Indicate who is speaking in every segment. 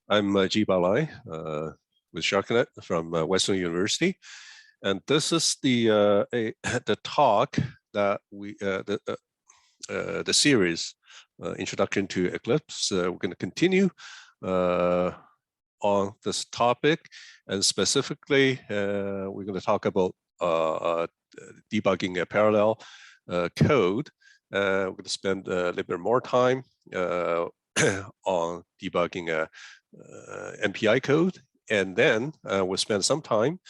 Speaker 1: I'm Ji Balai with Sharknet from Western University, and this is the the talk that we the series Introduction to Eclipse. We're going to continue on this topic, and specifically, we're going to talk about debugging a parallel code. We're going to spend a little bit more time on debugging a MPI code, and then we'll spend some time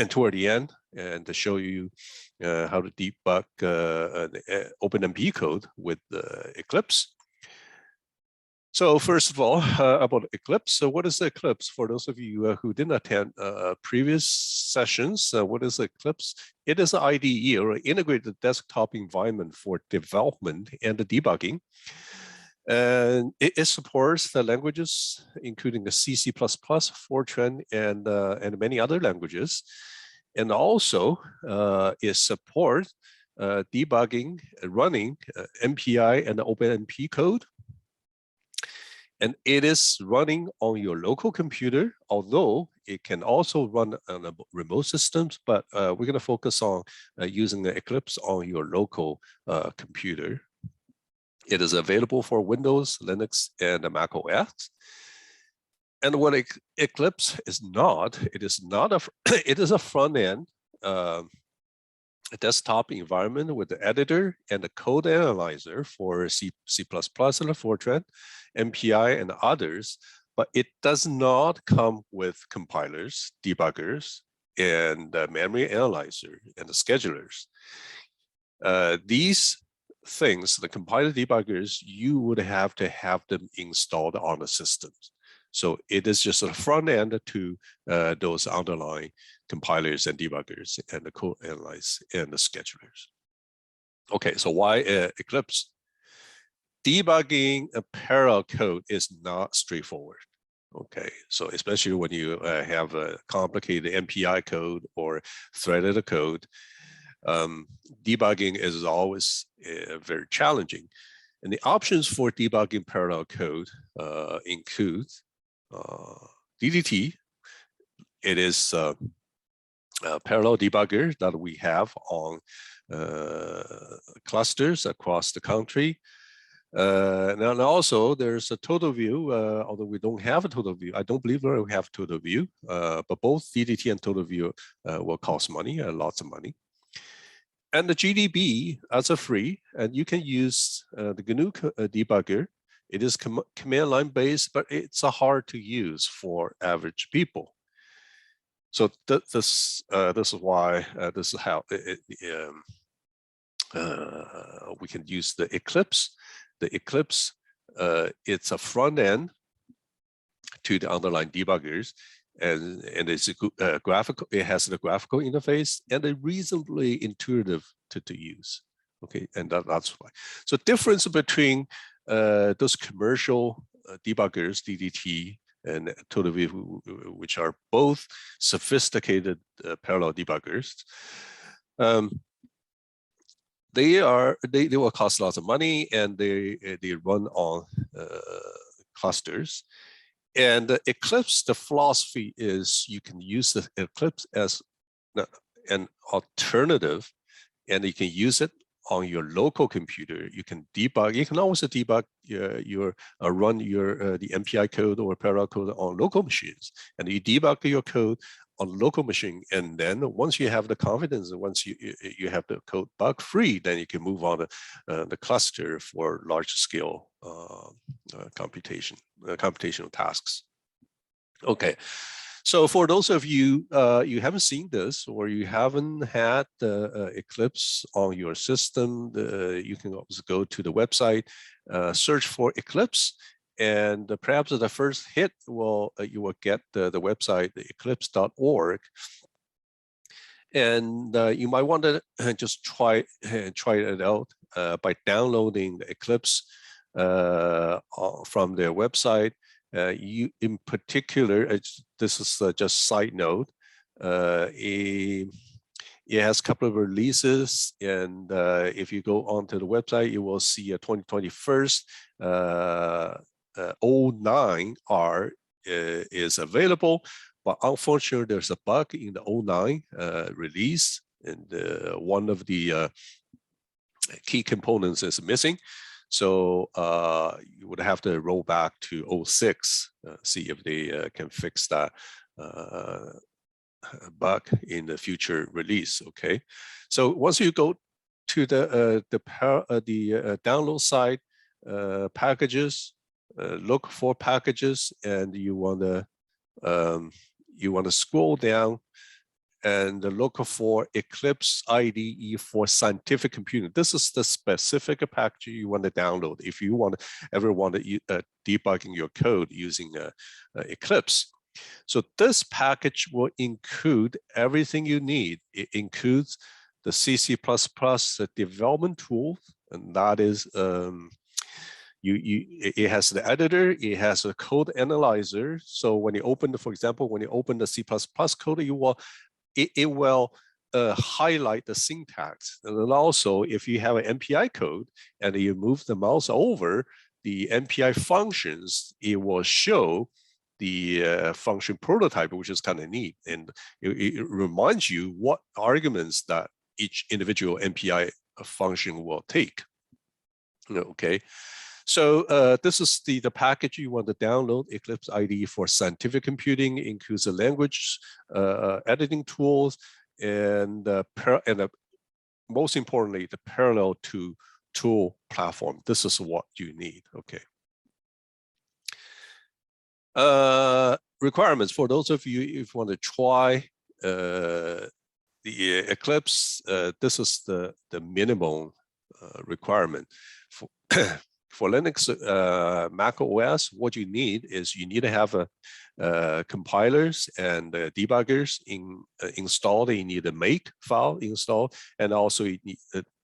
Speaker 1: toward the end and to show you how to debug Openmp code with Eclipse. So first of all, about Eclipse. So what is Eclipse? For those of you who didn't attend previous sessions, what is Eclipse? It is an IDE, or integrated desktop environment for development and the debugging. And it supports the languages, including the C, C++, Fortran, and many other languages. And also, it supports debugging, running MPI and Openmp code. And it is running on your local computer, although it can also run on remote systems, but we're going to focus on using the Eclipse on your local computer. It is available for Windows, Linux, and Mac OS. And what Eclipse is not, it is a front-end desktop environment with the editor and the code analyzer for C, C++, and Fortran, MPI, and others, but it does not come with compilers, debuggers, and the memory analyzer and the schedulers. These things, the compiler debuggers, you would have to have them installed on the systems. So it is just a front end to those underlying compilers and debuggers and the code analyze and the schedulers. Okay, so why Eclipse? Debugging a parallel code is not straightforward. Okay, so especially when you have a complicated MPI code or threaded code, debugging is always very challenging. And the options for debugging parallel code include DDT. It is a parallel debugger that we have on clusters across the country. And also there's a total view, although we don't have a total view. I don't believe we have total view, but both DDT and total view will cost money, lots of money. And the GDB as a free, and you can use the GNU debugger. It is command line based, but it's hard to use for average people. So this is why this is how we can use the Eclipse. The Eclipse, it's a front end to the underlying debuggers, and it's a graphical. It has the graphical interface and a reasonably intuitive to use. Okay, and that's why. So difference between those commercial debuggers, DDT and total view, which are both sophisticated parallel debuggers. They will cost lots of money, and they run on clusters. And the Eclipse, the philosophy is you can use the Eclipse as an alternative, and you can use it on your local computer. You can debug. You can also debug run the MPI code or parallel code on local machines, and you debug your code on local machine. And then once you have the confidence, once you have the code bug free, then you can move on to the cluster for large scale computational tasks. Okay. So for those of you you haven't seen this, or you haven't had the Eclipse on your system, you can also go to the website, search for Eclipse, and perhaps the first hit will you will get the website, the eclipse.org, and you might want to just try it out by downloading the Eclipse from their website. You, in particular, this is just side note. It has a couple of releases, and if you go onto the website, you will see a 2021 09R is available, but unfortunately, there's a bug in the 09 release, and one of the key components is missing. So you would have to roll back to 06, see if they can fix that bug in the future release. Okay, so once you go to the download side, packages, look for packages, and you want to scroll down and look for Eclipse IDE for scientific computing. This is the specific package you want to download if you ever want to debugging your code using Eclipse. So this package will include everything you need. It includes the CC++ development tool, and that is it has the editor, it has a code analyzer. So when you open, for example, when you open the C++ code, it will highlight the syntax. And then also, if you have an MPI code and you move the mouse over the MPI functions, it will show the function prototype, which is kind of neat. And it reminds you what arguments that each individual MPI function will take. Okay. So this is the package you want to download. Eclipse IDE for scientific computing includes the language editing tools and most importantly, the parallel to tool platform. This is what you need. Okay. Requirements for those of you if you want to try the Eclipse. This is the minimum requirement for. For Linux, Mac OS, what you need is you need to have compilers and debuggers installed. You need a make file installed, and also you need,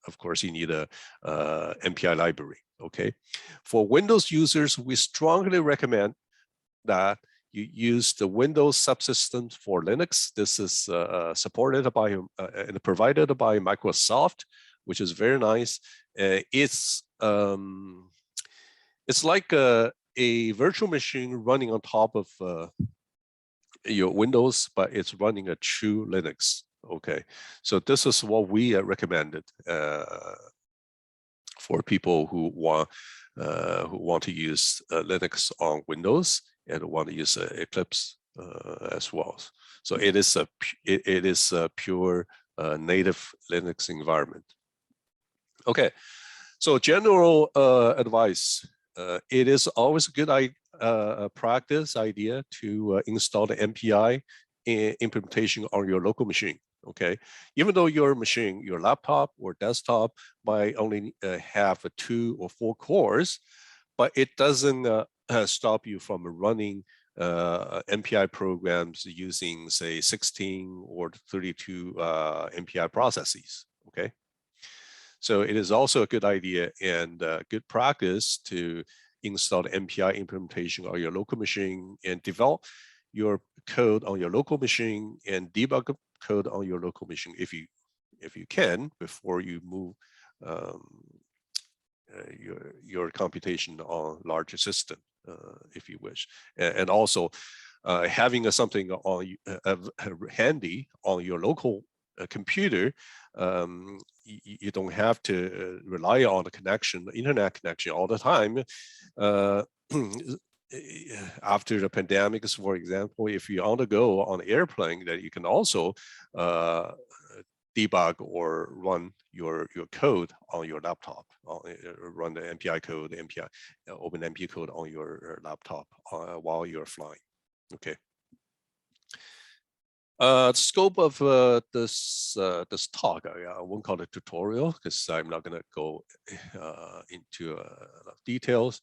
Speaker 1: of course, you need a MPI library. Okay. For Windows users, we strongly recommend that you use the Windows subsystem for Linux. This is supported by and provided by Microsoft, which is very nice. It's like a virtual machine running on top of your Windows, but it's running a true Linux. Okay, so this is what we recommended for people who want to use Linux on Windows and want to use Eclipse as well. So it is a pure native Linux environment. Okay, so general advice. It is always a good practice idea to install the MPI implementation on your local machine. Okay, even though your machine, your laptop or desktop might only have 2 or 4 cores, but it doesn't stop you from running MPI programs using, say, 16 or 32 MPI processes. Okay. So it is also a good idea and good practice to install the MPI implementation on your local machine and develop your code on your local machine and debug code on your local machine if you can before you move your computation on larger system if you wish, and also having something on handy on your local computer. You don't have to rely on the connection, the internet connection all the time. After the pandemics, for example, if you're on the go on the airplane, that you can also debug or run your code on your laptop, run the MPI code, Openmp code on your laptop while you're flying. Okay. The scope of this talk, I won't call it tutorial because I'm not going to go into a lot of details.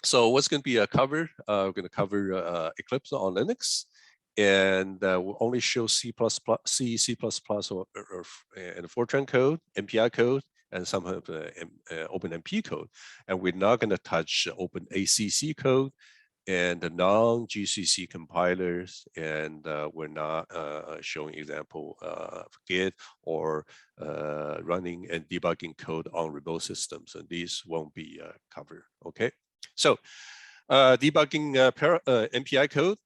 Speaker 1: So what's going to be covered? We're going to cover Eclipse on Linux, and we'll only show C++, C++, or and Fortran code, MPI code, and some of the Openmp code. And we're not going to touch OpenACC code and the non-GCC compilers, and we're not showing example of Git or running and debugging code on remote systems, and these won't be covered. Okay, So debugging MPI code.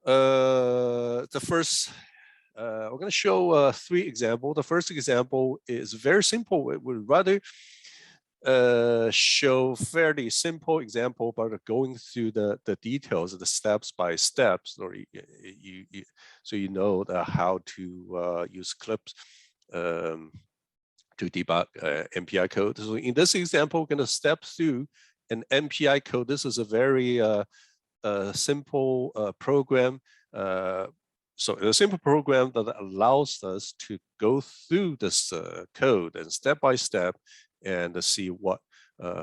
Speaker 1: The first, we're going to show 3 examples. The first example is very simple. It would rather show fairly simple example, but going through the details, the steps by steps, or so you know how to use Eclipse to debug MPI code. So in this example, we're going to step through an MPI code. This is a very simple program. So a simple program that allows us to go through this code and step by step and see what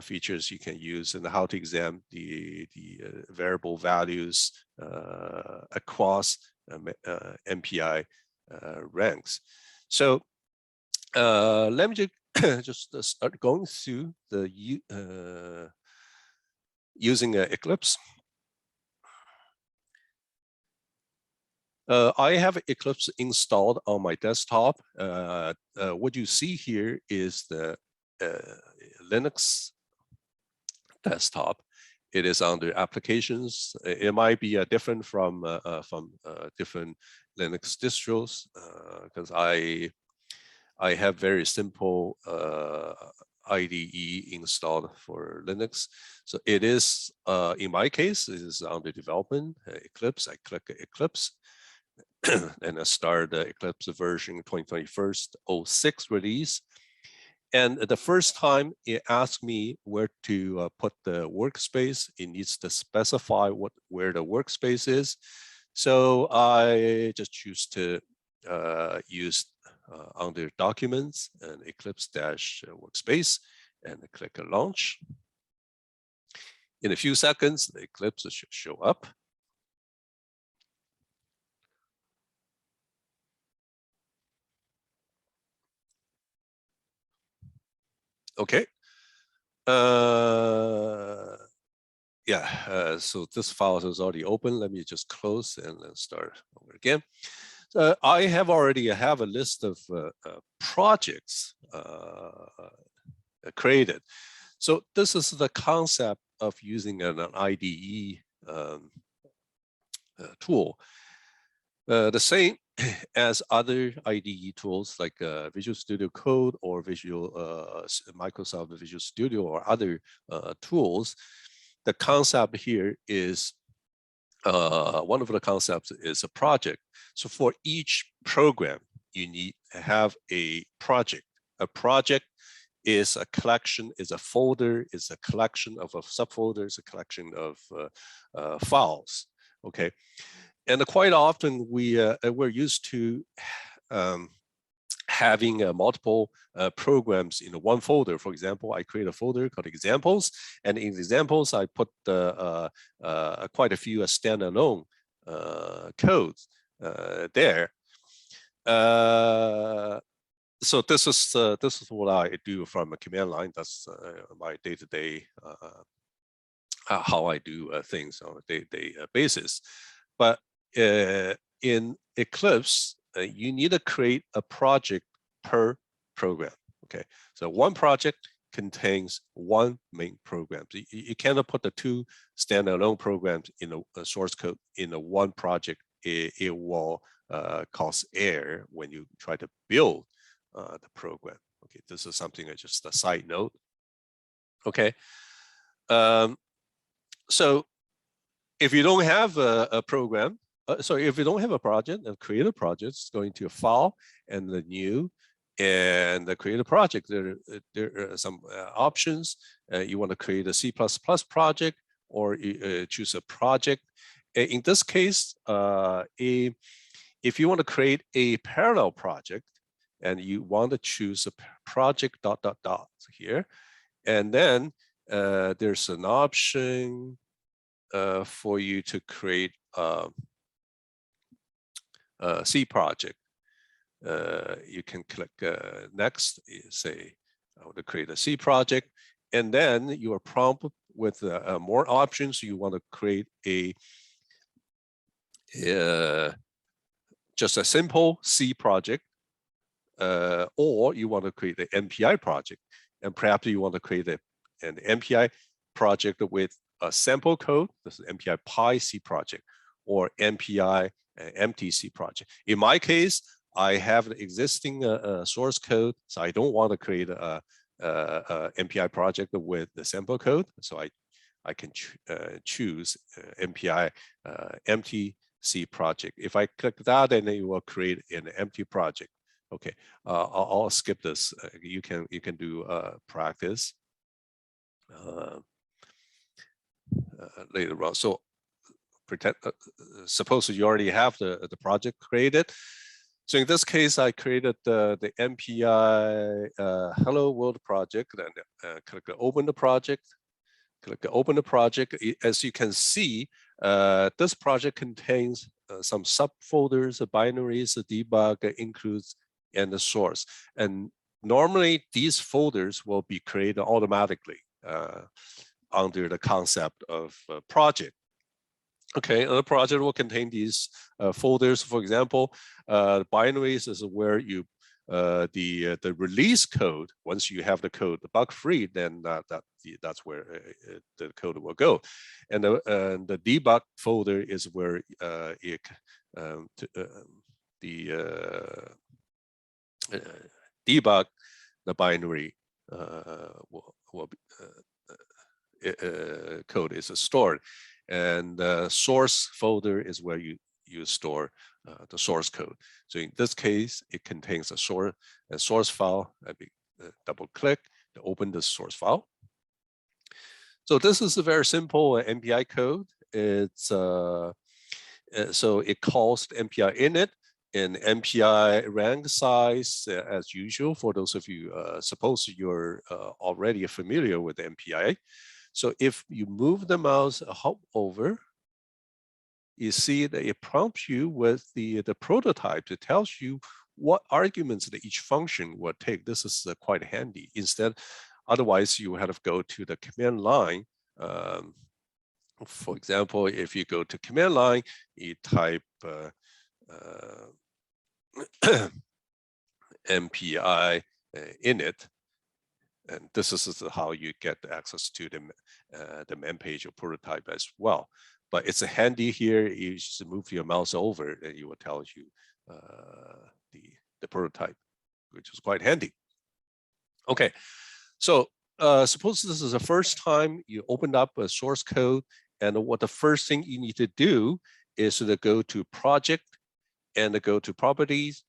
Speaker 1: features you can use and how to examine the variable values across MPI ranks. So let me just start going through the using Eclipse. I have Eclipse installed on my desktop. What you see here is the Linux desktop. It is under applications. It might be different from different Linux distros because I have very simple IDE installed for Linux. So it is, in my case, it is under development, Eclipse. I click Eclipse and I start the Eclipse version 2021-06 release. And the first time it asked me where to put the workspace, it needs to specify where the workspace is. So I just choose to use under Documents and Eclipse-workspace and click Launch. In a few seconds, the Eclipse should show up. Okay. So this file is already open. Let me just close and then start over again. I have already have a list of projects created. So this is the concept of using an IDE tool. The same as other IDE tools like Visual Studio Code or Microsoft Visual Studio or other tools. The concept here is one of the concepts is a project. So for each program, you need to have a project. A project is a collection, is a folder, is a collection of subfolders, a collection of files. Okay. And quite often we're used to having multiple programs in one folder. For example, I create a folder called examples, and in examples I put quite a few standalone codes there. So this is what I do from a command line. That's my day-to-day how I do things on a day-to-day basis. But in Eclipse, you need to create a project per program. Okay, so one project contains one main program. So you cannot put the 2 standalone programs in a source code in a one project. It will cause error when you try to build the program. Okay, this is something just a side note. Okay, so if you don't have a program, if you don't have a project, create a project, it's going to a file and the new and create a project. There are some options. You want to create a C++ project or choose a project. In this case, if you want to create a parallel project and you want to choose a project ... here, and then there's an option for you to create C project. You can click next, say I want to create a C project, and then you are prompted with more options. You want to create just a simple C project, or you want to create an MPI project, and perhaps you want to create an MPI project with a sample code. This is MPI Pi C project or MPI MTC project. In my case, I have the existing source code, so I don't want to create a MPI project with the sample code. So I can choose MPI MTC project. If I click that, then it will create an empty project. Okay, I'll skip this. You can do practice later on. So pretend, suppose you already have the project created. So in this case, I created the MPI Hello World project, and click Open the project. Click Open the project. As you can see, this project contains some subfolders, binaries, debug, includes, and the source. And normally, these folders will be created automatically under the concept of project. Okay, the project will contain these folders. For example, binaries is where you the release code. Once you have the code bug free, then that's where the code will go, and the debug folder is where debug the binary code is stored. And the source folder is where you store the source code. So in this case, it contains a source file. Let me double click to open the source file. So this is a very simple MPI code. It's so it calls MPI init and MPI rank size as usual. For those of you, suppose you're already familiar with MPI. So if you move the mouse hop over, you see that it prompts you with the prototype. It tells you what arguments that each function will take. This is quite handy. Instead, otherwise you have to go to the command line. For example, if you go to command line, you type MPI init. And this is how you get access to the man page or prototype as well. But it's handy here. You just move your mouse over, and it will tell you the prototype, which is quite handy. Okay, so suppose this is the first time you opened up a source code, and what the first thing you need to do is to go to project and go to properties,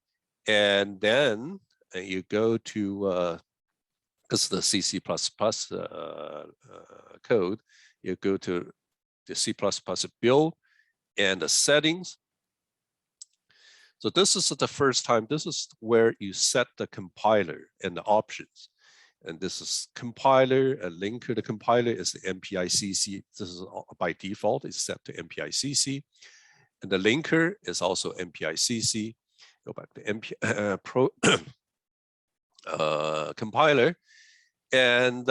Speaker 1: and then you go to because the C++ code, you go to the C++ build and the settings. So this is the first time. This is where you set the compiler and the options. And this is compiler, a linker. The compiler is the MPI-CC. This is by default, it's set to MPI-CC. And the linker is also MPI-CC. Go back to compiler. And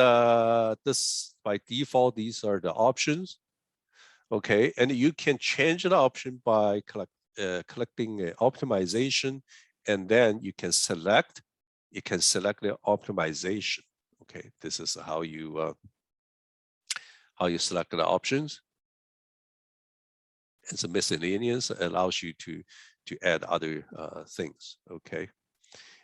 Speaker 1: this by default, these are the options. Okay, and you can change the option by collecting optimization, and then you can select. You can select the optimization. Okay, this is how you select the options. It's a miscellaneous. It allows you to add other things. Okay,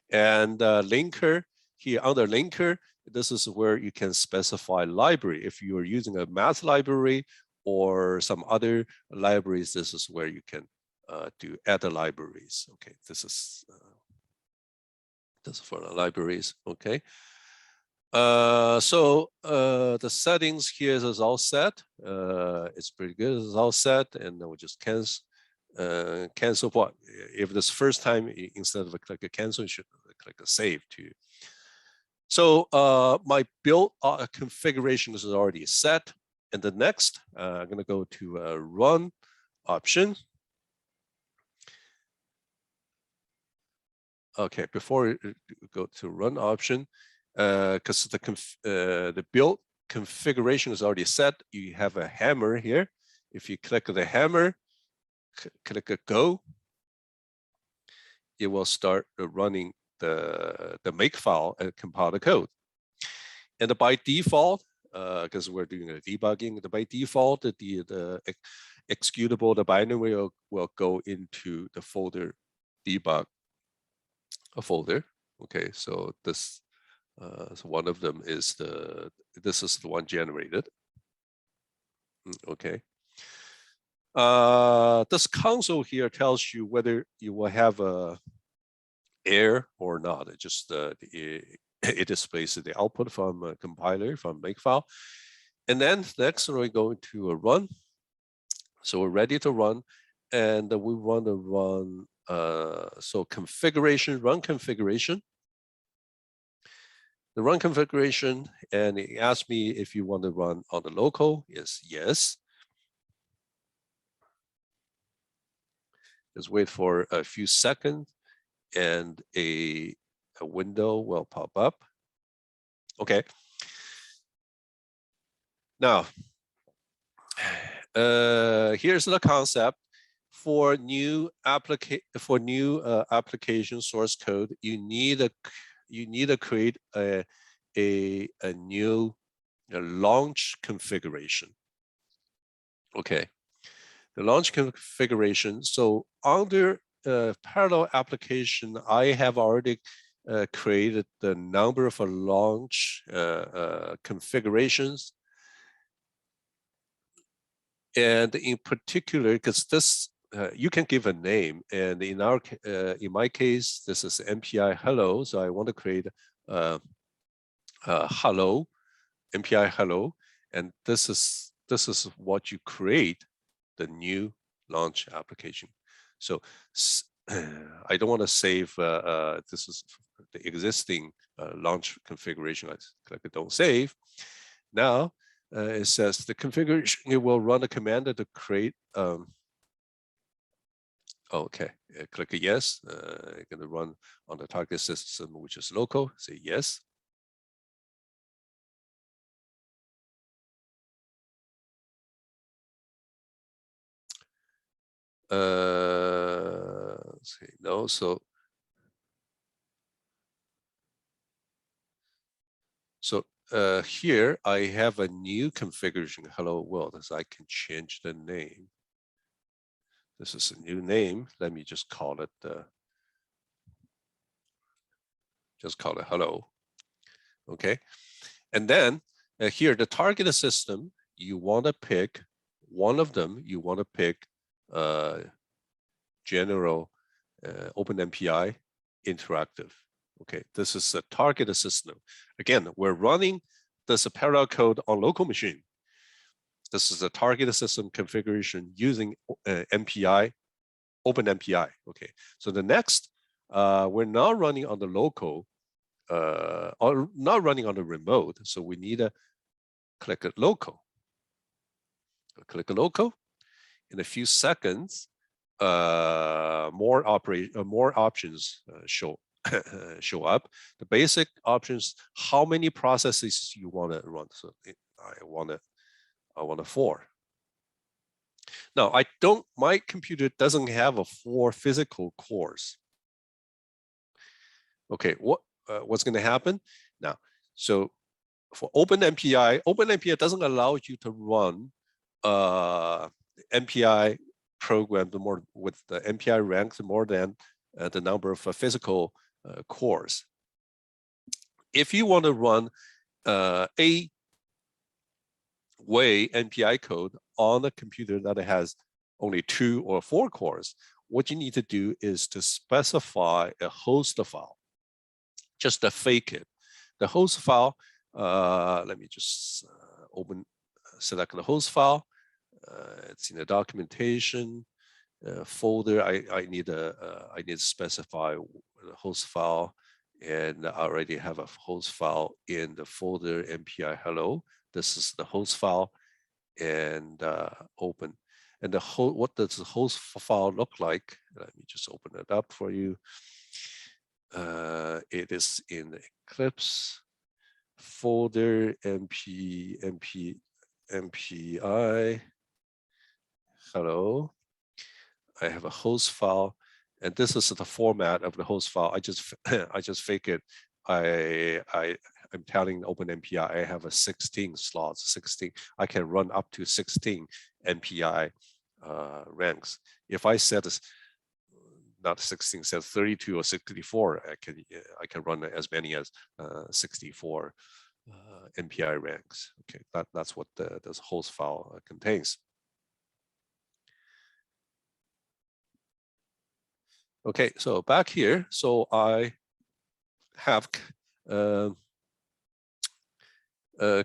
Speaker 1: and linker here under linker. This is where you can specify library. If you are using a math library or some other libraries, this is where you can do add the libraries. Okay, this is for the libraries. Okay. So the settings here is all set. It's pretty good. It's all set, and then we just cancel what? If this first time, instead of click a cancel, you should click a save too. So my build configuration is already set. And the next, I'm going to go to run option. Okay, before we go to run option, because the build configuration is already set, you have a hammer here. If you click the hammer, click a go, it will start running the make file and compile the code. And by default, because we're doing a debugging. By default, the executable, the binary will go into the folder debug folder. Okay, so this so one of them is this is the one generated. Okay. This console here tells you whether you will have a error or not. It just it displays the output from a compiler from Makefile, and then next we're going to run. So we're ready to run, and we want to run. So configuration, run configuration. The run configuration, and it asks me if you want to run on the local. Yes. Just wait for a few seconds, and a window will pop up. Okay. Now, here's the concept. For new application source code, you need to create a new launch configuration. Okay, the launch configuration. So under parallel application, I have already created the number of launch configurations. And in particular, because this, you can give a name, and in my case, this is MPI hello. So I want to create hello, MPI hello, and this is what you create, the new launch application. So I don't want to save. This is the existing launch configuration. I click don't save. Now it says the configuration. It will run a command to create. Okay, click a yes. You're going to run on the target system, which is local. Say yes. Say no. So here I have a new configuration, hello world, as I can change the name. This is a new name. Let me just call it hello. Okay, and then here the target system, you want to pick one of them. You want to pick general OpenMPI interactive. Okay, this is a target system. Again, we're running this parallel code on local machine. This is a target system configuration using MPI, OpenMPI. Okay, so the next, we're now running on the local, or not running on the remote. So we need to click a local. Click a local. In a few seconds, more options show up. The basic options: how many processes you want to run. So I want 4. Now my computer doesn't have a 4 physical cores. Okay, what's going to happen now? So for OpenMPI doesn't allow you to run MPI program with the MPI ranked more than the number of physical cores. If you want to run a way MPI code on a computer that has only 2 or 4 cores, what you need to do is to specify a host file, just to fake it. The host file, let me just select the host file. It's in the documentation folder. I need to specify the host file, and I already have a host file in the folder MPI hello. This is the host file, and open. And what does the host file look like? Let me just open it up for you. It is in the Eclipse folder MPI hello. I have a host file, and this is the format of the host file. I just fake it. I I'm telling OpenMPI I have a 16 slots, 16. I can run up to 16 MPI ranks. If I set not 16, set 32 or 64, I can run as many as 64 MPI ranks. Okay, that's what this host file contains. Okay, so back here, so I have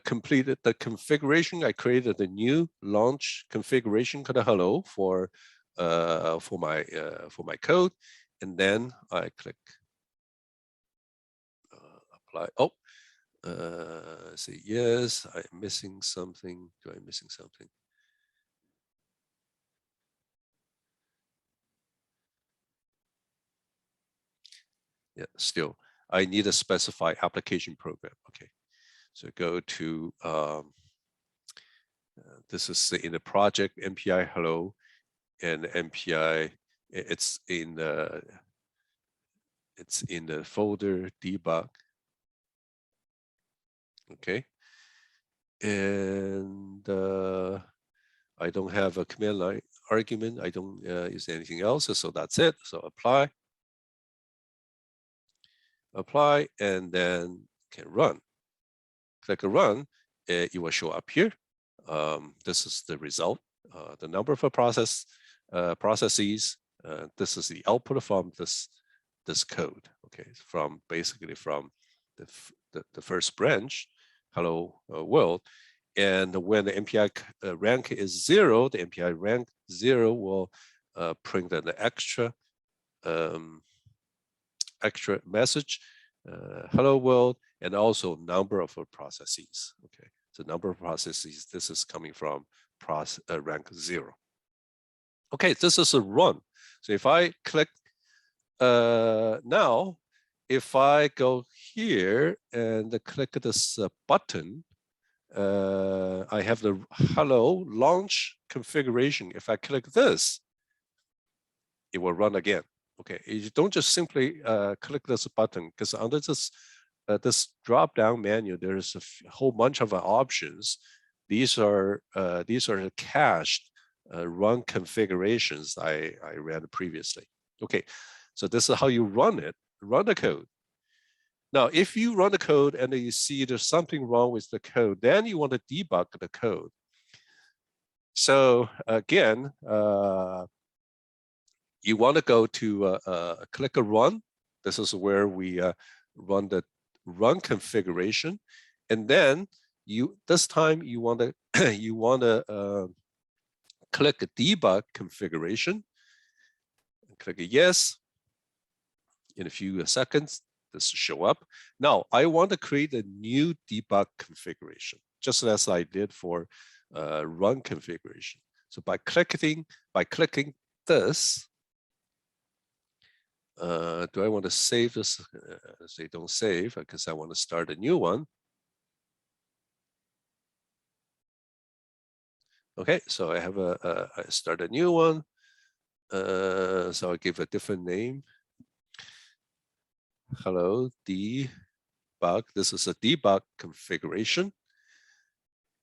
Speaker 1: completed the configuration. I created a new launch configuration called hello for my code, and then I click apply. Oh, say yes. I'm missing something. Do I missing something? Yeah, still, I need to specify application program. Okay, so go to this is in the project MPI hello, and MPI. It's in the folder debug. Okay, and I don't have a command line argument. I don't use anything else, so that's it. So apply, and then can run. Click run, it will show up here. This is the result. The number of processes. This is the output from this code. Okay, from basically from the first branch, hello world. And when the MPI rank is 0, the MPI rank 0 will print an extra message, hello world, and also number of processes. Okay, so number of processes. This is coming from rank 0. Okay, this is a run. So if I click now, if I go here and click this button, I have the hello launch configuration. If I click this, it will run again. Okay, you don't just simply click this button, because under this drop down menu, there's a whole bunch of options. These are the cached run configurations I read previously. Okay, so this is how you run the code. Now, if you run the code and you see there's something wrong with the code, then you want to debug the code. So again, you want to go to click a run. This is where we run the run configuration, and then this time you want to click a debug configuration. Click a yes. In a few seconds, this will show up. Now I want to create a new debug configuration, just as I did for run configuration. So by clicking this. Do I want to save this? Say don't save, because I want to start a new one. Okay, so I have I start a new one. So I give a different name. Hello, debug. This is a debug configuration.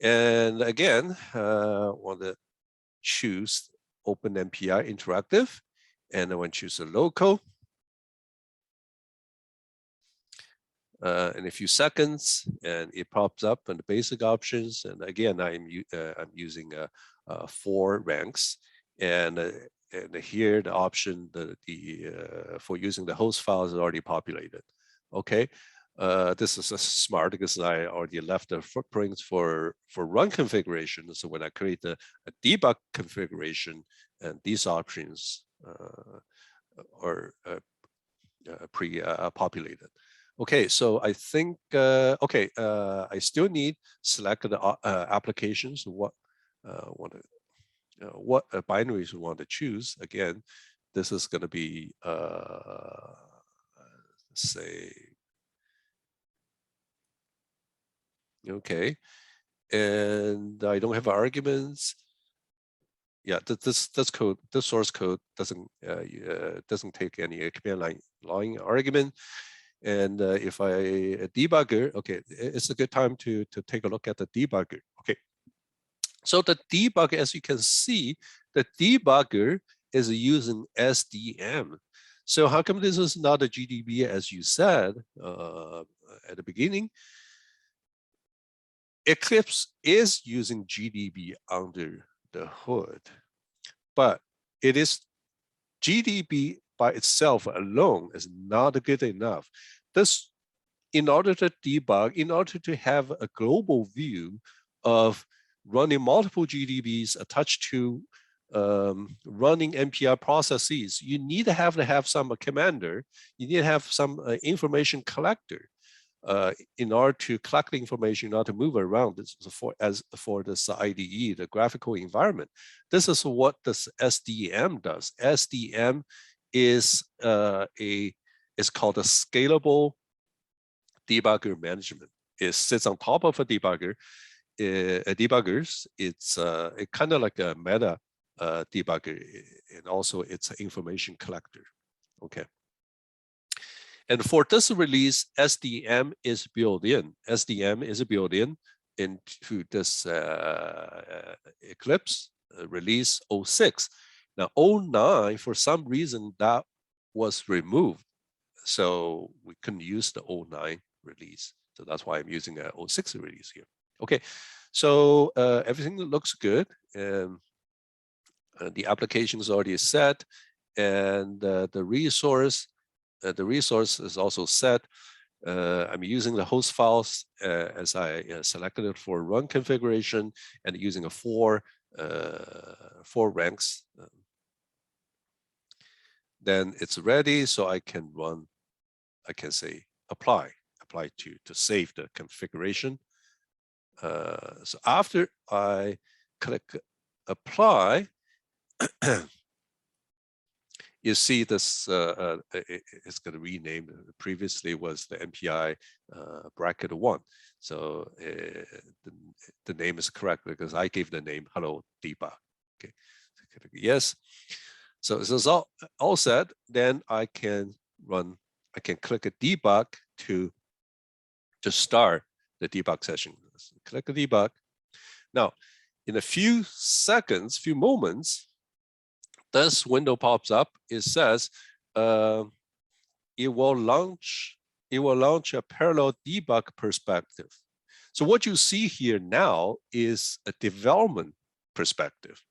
Speaker 1: And again, want to choose OpenMPI Interactive, and I want to choose a local. In a few seconds, and it pops up in the basic options. And again, I'm using 4 ranks, and here the option for using the host file is already populated. Okay, this is smart because I already left the footprints for run configuration. So when I create a debug configuration, and these options are pre-populated. Okay, so I think, I still need select the applications, what binaries we want to choose. Again, this is going to be, say, okay, and I don't have arguments. Yeah, this source code doesn't take any command line argument. And if a debugger, okay, it's a good time to take a look at the debugger. Okay, so the debugger, as you can see, the debugger is using SDM. So how come this is not a GDB as you said at the beginning? Eclipse is using GDB under the hood, but it is GDB by itself alone is not good enough. This, in order to debug, in order to have a global view of running multiple GDBs attached to running MPI processes, you need to have some commander. You need to have some information collector in order to collect the information, in order to move around this for this IDE, the graphical environment. This is what this SDM does. SDM is it's called a scalable debugger management. It sits on top of a debugger. Debuggers, it's kind of like a meta debugger, and also it's an information collector. Okay. And for this release, SDM is built in. SDM is built in into this Eclipse release 06. Now 09, for some reason, that was removed. So we couldn't use the 09 release. So that's why I'm using a 06 release here. Okay, so everything looks good. And the application is already set. And the resource is also set. I'm using the host files as I selected it for run configuration and using a four ranks. Then it's ready, so I can run. I can say apply to save the configuration. So after I click apply, you see this, it's going to rename. Previously was the MPI bracket 1. So the name is correct because I gave the name hello debug. Okay, yes. So this is all set. Then I can run. I can click a debug to start the debug session. So click a debug. Now, in a few seconds, few moments, this window pops up. It says it will launch a parallel debug perspective. So what you see here now is a development perspective.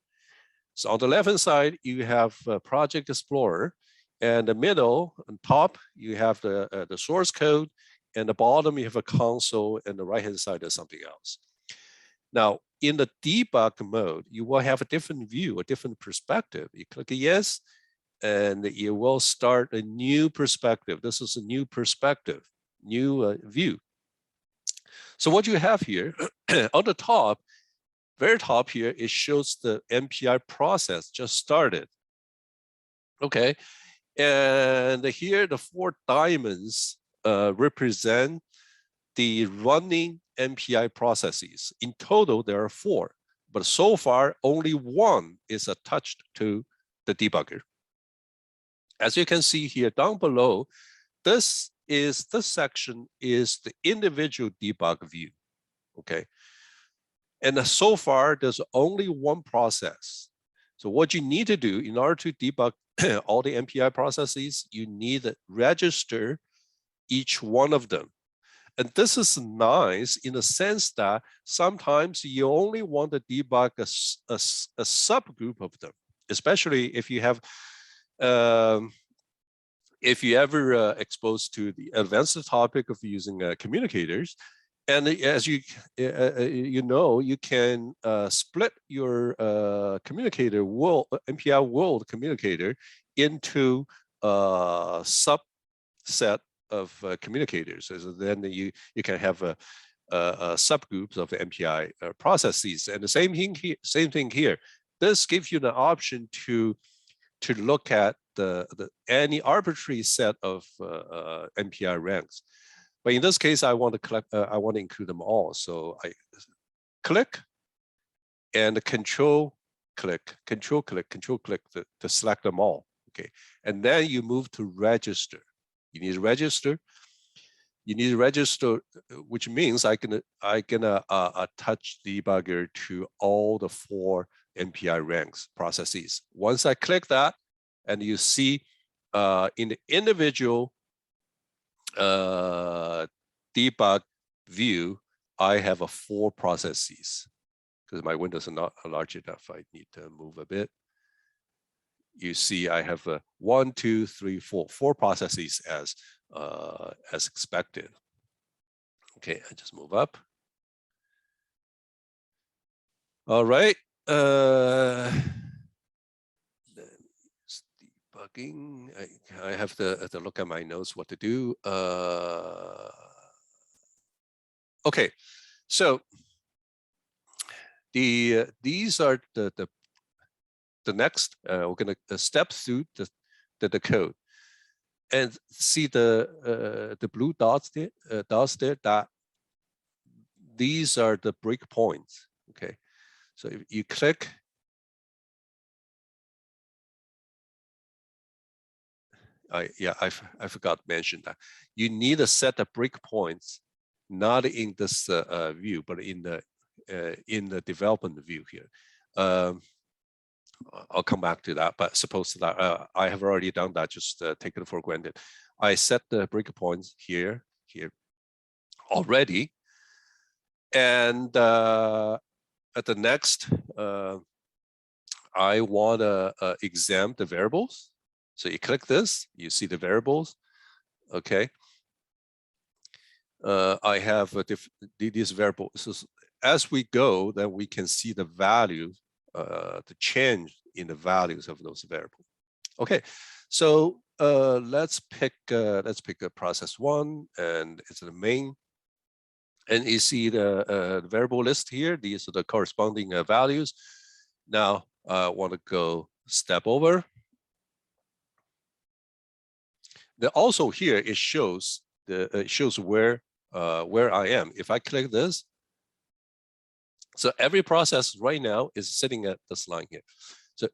Speaker 1: So on the left-hand side, you have Project Explorer, and the middle, on top, you have the source code, and the bottom, you have a console, and the right-hand side is something else. Now, in the debug mode, you will have a different view, a different perspective. You click yes, and you will start a new perspective. This is a new perspective, new view. So what you have here, on the top, very top here, it shows the MPI process just started. Okay, and here the 4 diamonds represent the running MPI processes. In total, there are 4, but so far only 1 is attached to the debugger. As you can see here down below, this section is the individual debug view. Okay, and so far there's only 1 process. So what you need to do in order to debug all the MPI processes, you need to register each one of them. And this is nice in the sense that sometimes you only want to debug a subgroup of them, especially if you have, if you ever exposed to the advanced topic of using communicators. And as you know, you can split your communicator world, MPI world communicator into a subset of communicators. So then you can have subgroups of MPI processes. And the same thing here. This gives you the option to look at any arbitrary set of MPI ranks. But in this case, I want to collect. I want to include them all. So I click and control click to select them all. Okay, and then you move to register. You need to register. you need to register, which means I can attach debugger to all the 4 MPI ranks processes. Once I click that, and you see in the individual debug view, I have 4 processes because my windows are not large enough. I need to move a bit. You see, I have 1, 2, 3, 4 processes as expected. Okay, I just move up. All right. Debugging. I have to look at my notes what to do. Okay, so these are the next. We're going to step through the code and see the blue dots there. That these are the breakpoints. Okay, so if you click. I forgot to mention that you need to set the breakpoints not in this view, but in the development view here. I'll come back to that, but suppose that I have already done that. Just take it for granted. I set the breakpoints here already, and at the next, I want to examine the variables. So you click this, you see the variables. Okay. I have these variables. So as we go, then we can see the value, the change in the values of those variables. Okay. So let's pick a process 1, and it's the main. And you see the variable list here. These are the corresponding values. Now I want to go step over. Then also here it shows where I am. If I click this, so every process right now is sitting at this line here. So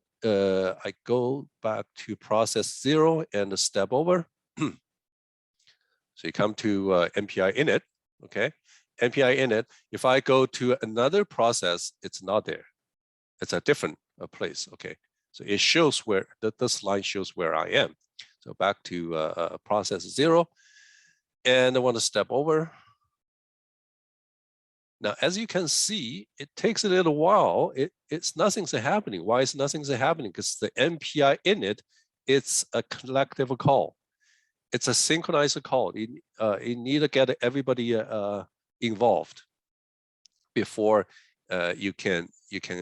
Speaker 1: I go back to process 0 and step over. So you come to MPI init. Okay, MPI init. If I go to another process, it's not there. It's a different place. Okay, so it shows where this line shows where I am. So back to process 0, and I want to step over. Now, as you can see, it takes a little while. Nothing's happening. Why is nothing's happening? Because the MPI init, it's a collective call. It's a synchronized call. You need to get everybody involved before you can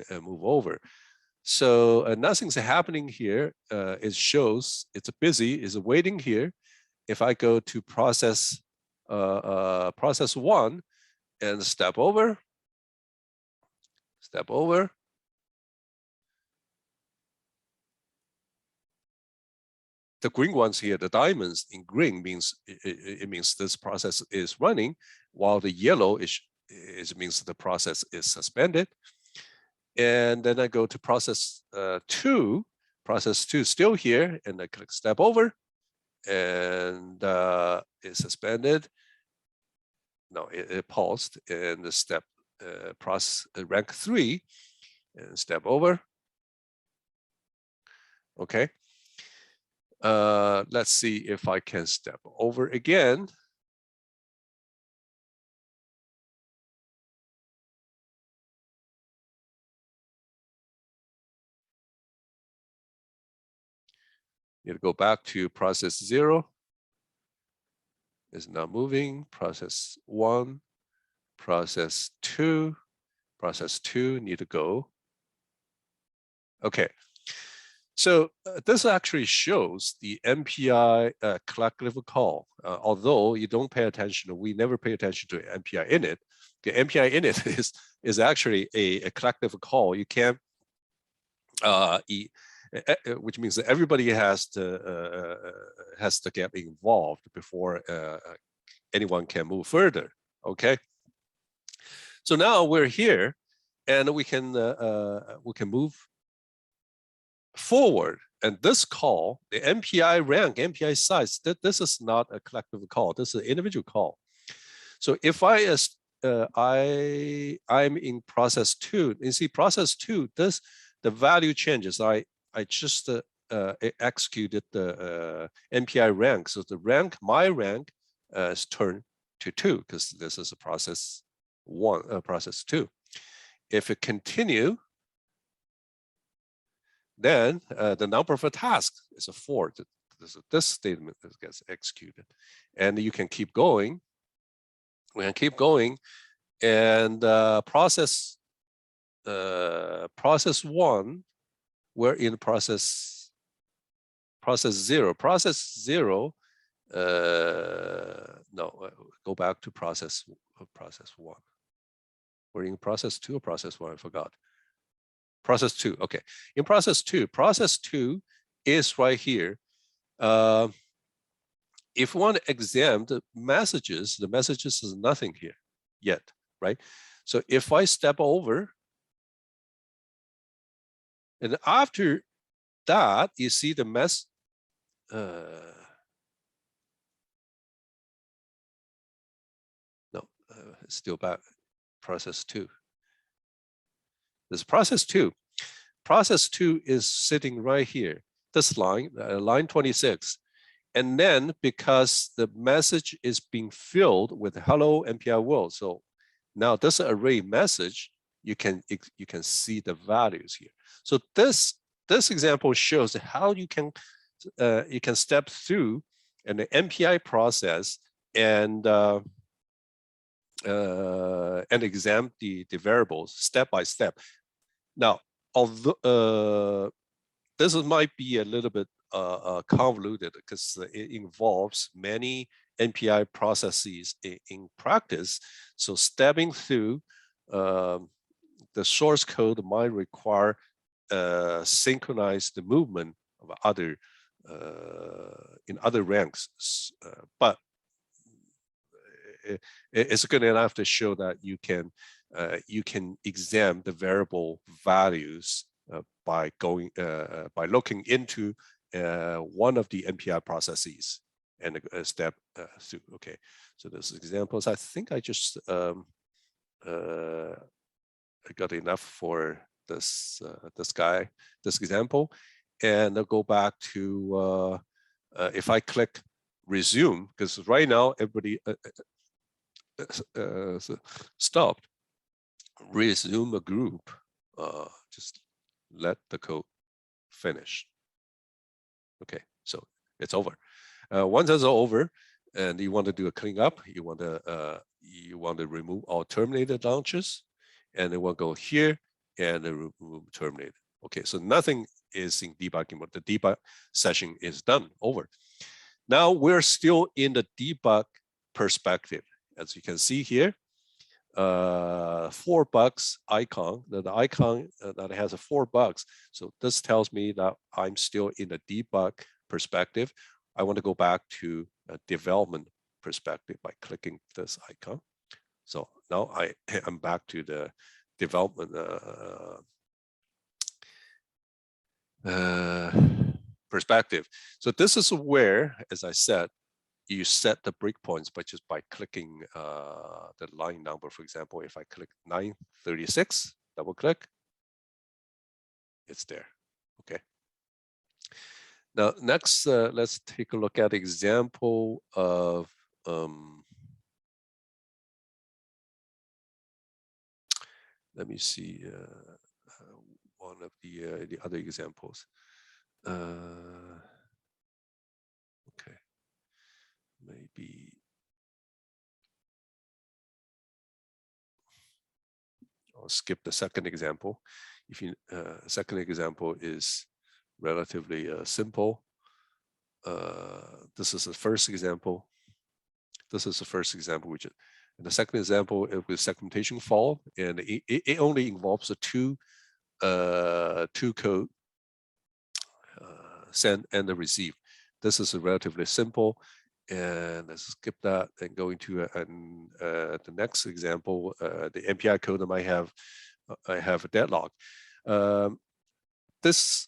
Speaker 1: move over. So nothing's happening here. It shows it's busy, it's waiting here. If I go to process 1 and step over, the green ones here, the diamonds in green means it means this process is running, while the yellow means the process is suspended. And then I go to process 2. Process 2 still here, and I click step over, and it's suspended. No, it paused, and the step process rank 3, and step over. Okay. Let's see if I can step over again. You go back to process 0. It's not moving. Process 1, process 2, process 2 need to go. Okay. So this actually shows the MPI collective call. Although you don't pay attention, we never pay attention to MPI init. The MPI init is actually a collective call. You can't, which means that everybody has to get involved before anyone can move further. Okay. So now we're here, and we can move forward. And this call, the MPI rank, MPI size, this is not a collective call. This is an individual call. So if I'm in process 2, you see process 2, the value changes. I just executed the MPI rank. So the rank, my rank, is turned to 2 because this is a process 1, process 2. If it continue, then the number of a task is a 4. This statement gets executed, and you can keep going. We can keep going, and process 1, we're in process 0. Process 0. No, go back to process 1. We're in process 2 or process 1. I forgot. Process 2. Okay. In process 2 is right here. If we want to examine the messages is nothing here yet, right? So if I step over, and after that, you see the still back, process 2. This is process 2. Process 2 is sitting right here, this line, line 26. And then because the message is being filled with hello MPI world, so now this array message, you can see the values here. So this example shows how you can step through an MPI process and examine the variables step by step. Now, although this might be a little bit convoluted because it involves many MPI processes in practice. So stepping through the source code might require synchronized movement of other in other ranks, but it's good enough to show that you can examine the variable values by looking into one of the MPI processes and step through. Okay, so those examples. I think I just I got enough for this example, and I'll go back to if I click resume, because right now everybody stopped. Resume a group. Just let the code finish. Okay, so it's over. Once it's over, and you want to do a cleanup, you want to remove all terminated launches, and then we'll go here and remove terminated. Okay, so nothing is in debugging mode. The debug session is done, over. Now we're still in the debug perspective. As you can see here, 4 bugs icon, the icon that has 4 bugs. So this tells me that I'm still in the debug perspective. I want to go back to a development perspective by clicking this icon. So now I'm back to the development perspective. So this is where, as I said, you set the breakpoints just by clicking the line number. For example, if I click 936, double click, it's there. Okay. Now, next, let's take a look at example of let me see one of the other examples. Okay, maybe I'll skip the second example. If you second example is relatively simple. This is the first example. This is the first example, which and the second example with segmentation fault, and it only involves the two code send and the receive. This is a relatively simple, and let's skip that and go into the next example. The MPI code might have I have a deadlock. This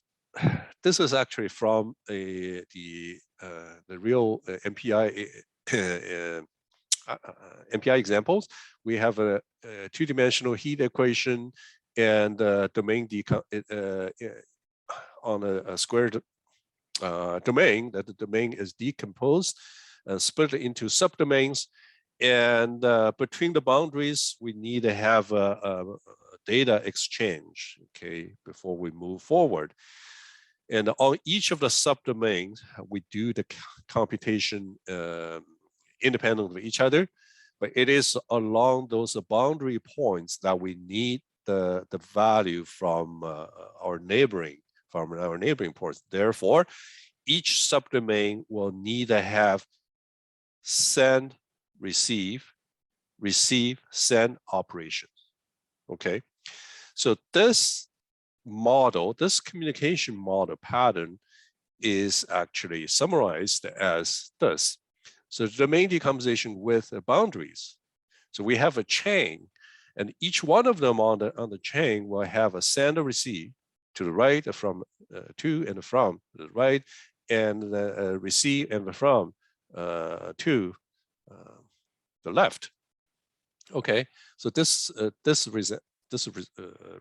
Speaker 1: is actually from the real MPI MPI examples. We have a two-dimensional heat equation and domain on a squared domain, that the domain is decomposed and split into subdomains. And between the boundaries, we need to have a data exchange, okay, before we move forward. And on each of the subdomains, we do the computation independent of each other, but it is along those boundary points that we need the value from our neighboring points. Therefore, each subdomain will need to have send, receive, send operations. Okay, so this model, this communication model pattern is actually summarized as this. So domain decomposition with boundaries. So we have a chain, and each one of them on the chain will have a send or receive to the right, from to and from the right, and receive and from to the left. Okay, so this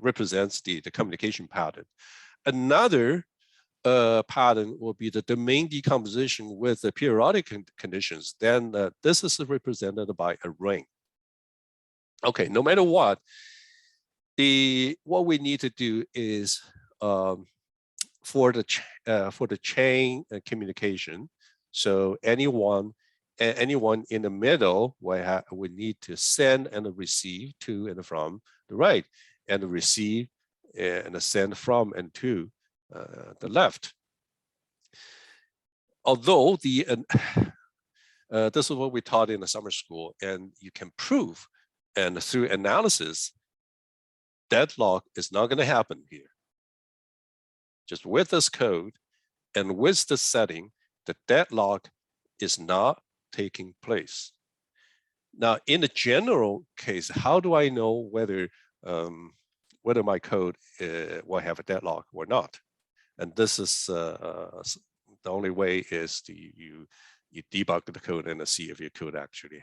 Speaker 1: represents the communication pattern. Another pattern will be the domain decomposition with the periodic conditions. Then this is represented by a ring. Okay, no matter what we need to do is for the chain communication. So anyone in the middle we need to send and receive to and from the right, and receive and send from and to the left. Although this is what we taught in the summer school, and you can prove, and through analysis, deadlock is not going to happen here. Just with this code and with the setting, the deadlock is not taking place. Now, in the general case, how do I know whether my code will have a deadlock or not? And this is the only way is you debug the code and see if your code actually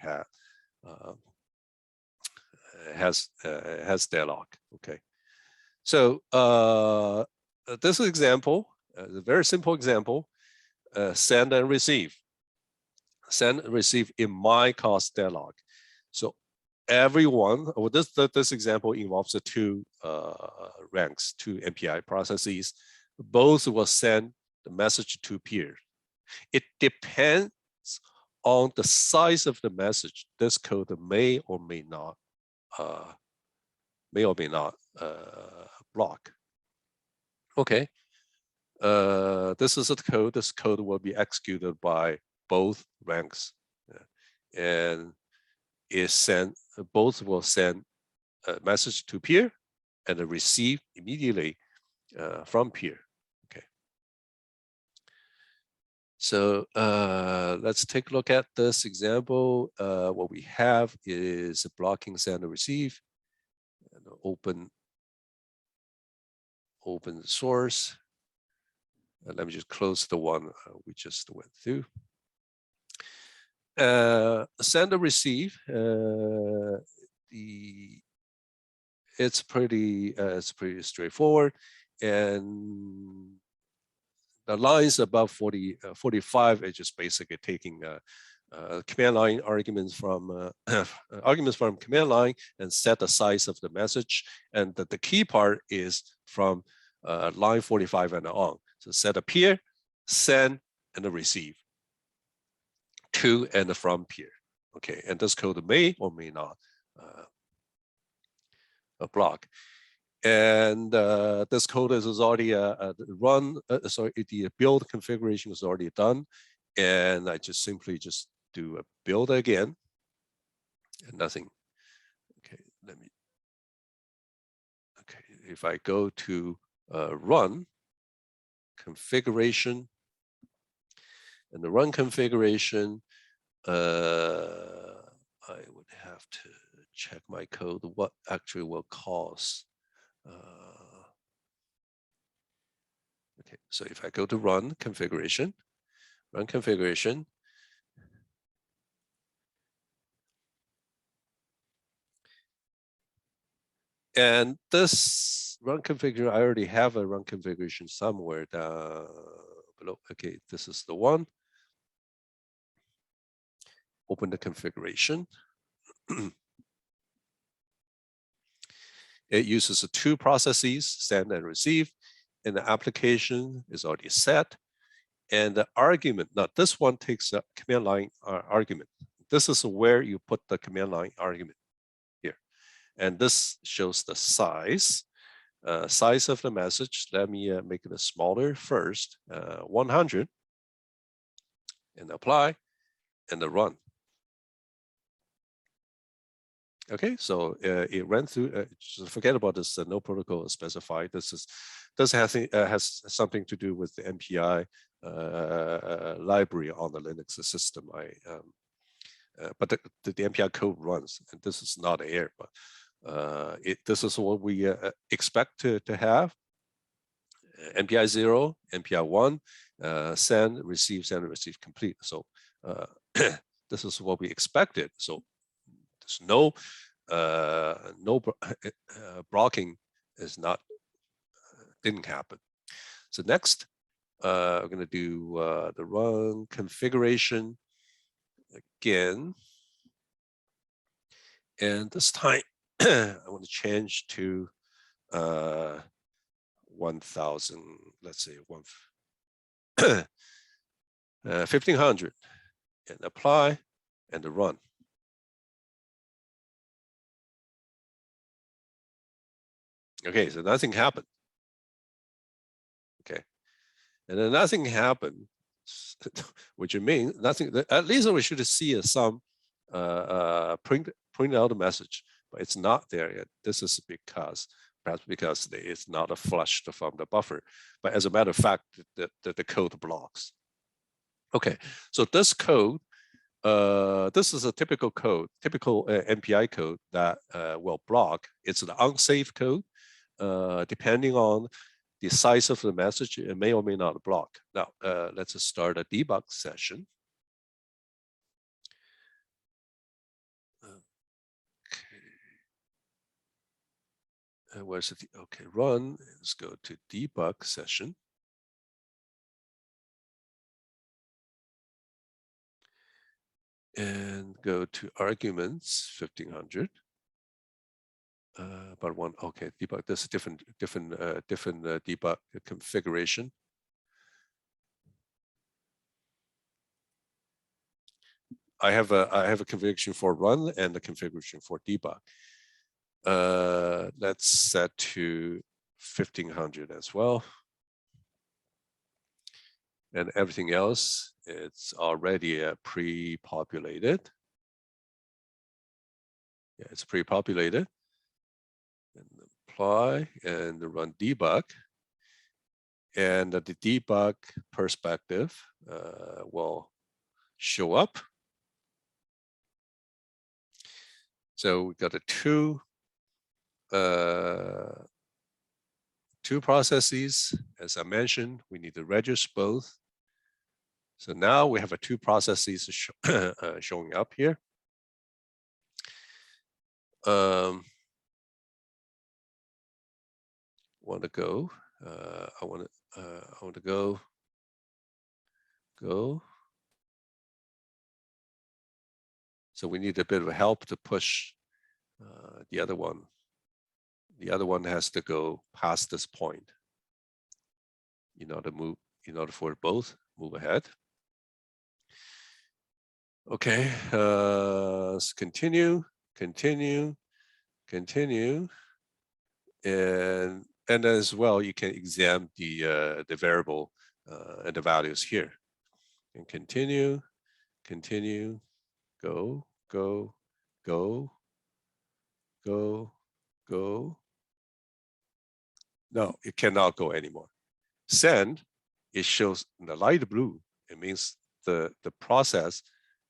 Speaker 1: has deadlock. Okay, so this example, a very simple example, send and receive. Send and receive in my cause deadlock. So everyone, well, this example involves the two ranks, two MPI processes. Both will send the message to peer. It depends on the size of the message. This code may or may not block. Okay, this is the code. This code will be executed by both ranks, and both will send a message to peer and receive immediately from peer. Okay, so let's take a look at this example. What we have is a blocking send and receive, and open source. Let me just close the one we just went through. Send and receive. It's pretty straightforward, and the lines above 45 is just basically taking command line arguments from command line and set the size of the message, and the key part is from line 45 and on. So set a peer, send, and receive to and from peer. Okay, and this code may or may not block. And this code is already the build configuration is already done, and I just simply do a build again, and nothing. Okay, if I go to run configuration, and the run configuration, I would have to check my code what actually will cause. Okay, so if I go to run configuration, And this run configuration, I already have a run configuration somewhere down below. Okay, this is the one. Open the configuration. It uses two processes, send and receive, and the application is already set. And the argument, now this one takes a command line argument. This is where you put the command line argument here. And this shows the size of the message. Let me make it smaller first, 100, and apply, and the run. Okay, so it ran through. Just forget about this. No protocol is specified. This has something to do with the MPI library on the Linux system. But the MPI code runs, and this is not air, but this is what we expect to have. MPI 0, MPI 1, send, receive, complete. So this is what we expected. So there's no blocking is not didn't happen. So next, we're going to do the run configuration again, and this time I want to change to 1,000. Let's say 1,500, and apply, and the run. Okay, so nothing happened. Okay, and then nothing happened, which means nothing. At least we should see some print out a message, but it's not there yet. This is perhaps because it's not flushed from the buffer. But as a matter of fact, the code blocks. Okay, so this code. This is a typical MPI code that will block. It's an unsafe code. Depending on the size of the message, it may or may not block. Now, let's start a debug session. Okay. Where's it? Okay, run. Let's go to debug session. And go to arguments 1500. But one, okay, debug. This is different debug configuration. I have a configuration for run and a configuration for debug. Let's set to 1500 as well. And everything else, it's already pre-populated. Yeah, it's pre-populated. And apply and run debug. And the debug perspective will show up. So we got two processes. As I mentioned, we need to register both. So now we have two processes showing up here. Want to go? I want to go. So we need a bit of help to push the other one. The other one has to go past this point. In order for both move ahead. Okay, let's continue, and as well you can examine the variable and the values here. And continue, go. No, it cannot go anymore. Send, it shows in the light blue. It means the process